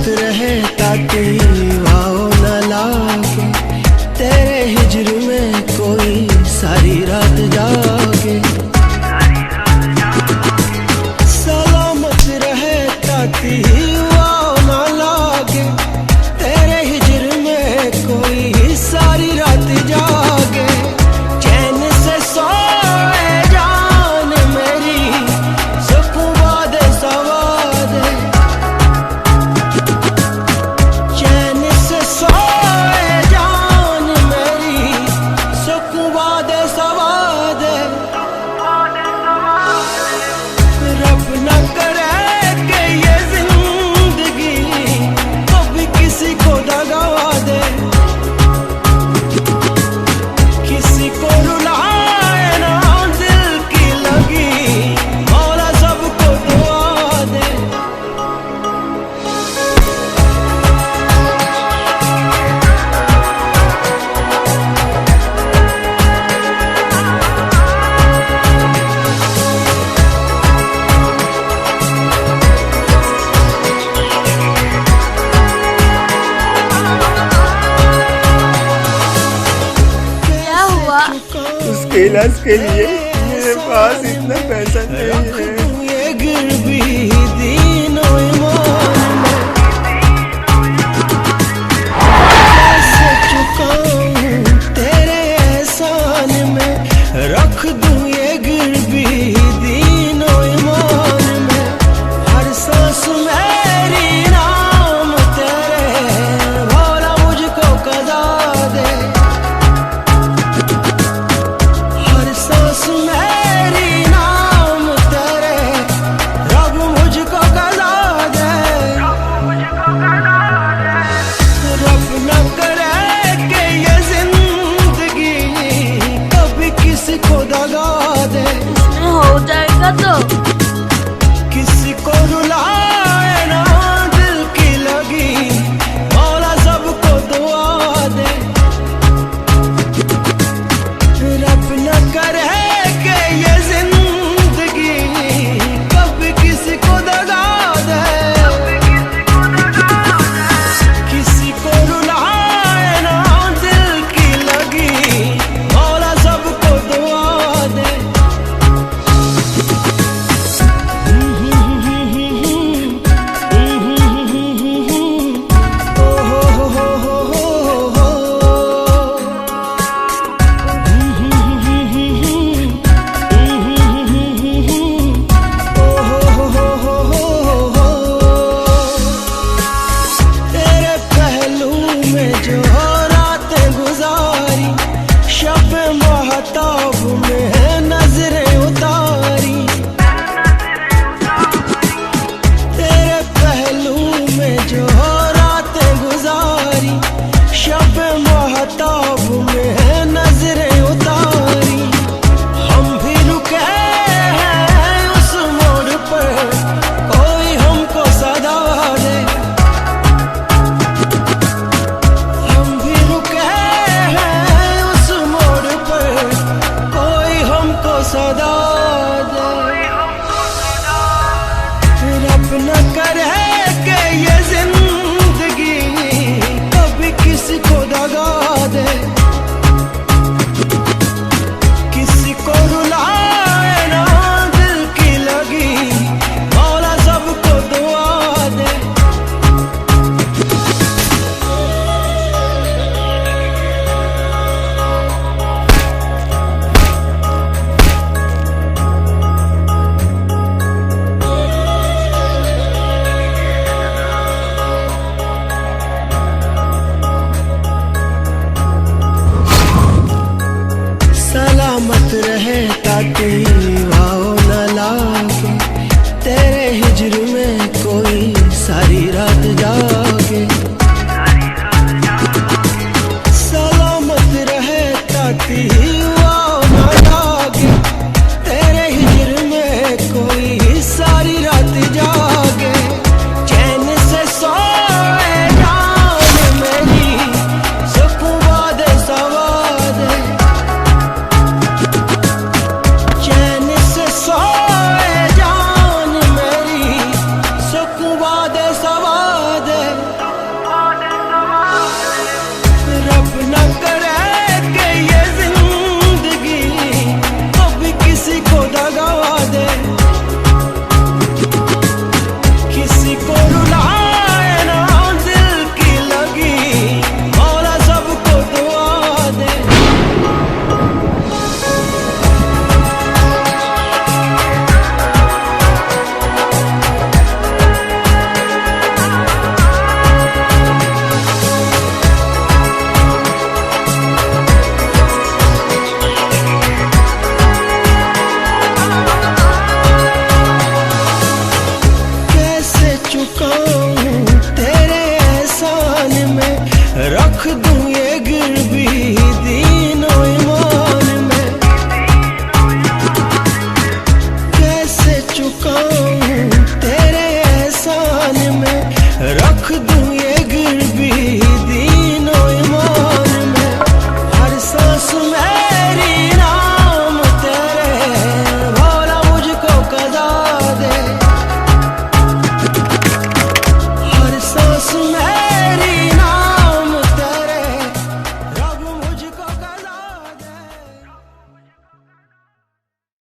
रहे ताकि वाओ न लागे, तेरे हिजर में कोई सारी रात जागे। सलामत रहे ताकि वाओ न लागे, तेरे हिजर में कोई सारी रात जागे। चैन से सोए जान मेरी, सुकून वादे सवादे। चैन से सोए जान मेरी, सुकून वादे सवादे। रब न करे कि ये जिंदगी कभी किसी को दगा दे, किसी को रुलाए ना दिल की लगी, मौला सबको दुआ दे। क्या हुआ? उसके इलाज के लिए मेरे पास इतना पैसा नहीं है। ये गिर भी दीनो ईमान में, कैसे चुकाऊं तेरे एहसान में। रख दूं ये गिर भी दीनो ईमान में, हर सांस मेरी नाम तेरे, भोला मुझको कदा दे। हर सांस मेरी नाम तेरे, रब मुझको कदा दे। रब न करे कि ये जिंदगी कभी किसी को दगा दे, इसमें हो जाएगा तो किसी को रुलाए ना दिल की लगी, मौला सबको दुआ दे। रब न करे कि ये जिंदगी कभी किसी को दगा दे, किसी को रुलाए ना दिल की लगी, मौला सबको दुआ दे। तेरे पहलू में जो रातें गुजारी, शब महताब में है नजरें उतारी। तेरे पहलू में जो रातें गुजारी, शब महताब में है नजरें उतारी। हम भी रुके हैं उस मोड़ पर, कोई हमको सदा दे। हम भी रुके हैं उस मोड़ पर, कोई हमको सदा दे। रब न करे कि ये जिंदगी कभी किसी को दगा दे, किसी को रुलाए ना दिल की लगी, मौला सबको दुआ दे। सलामत रहे ताकि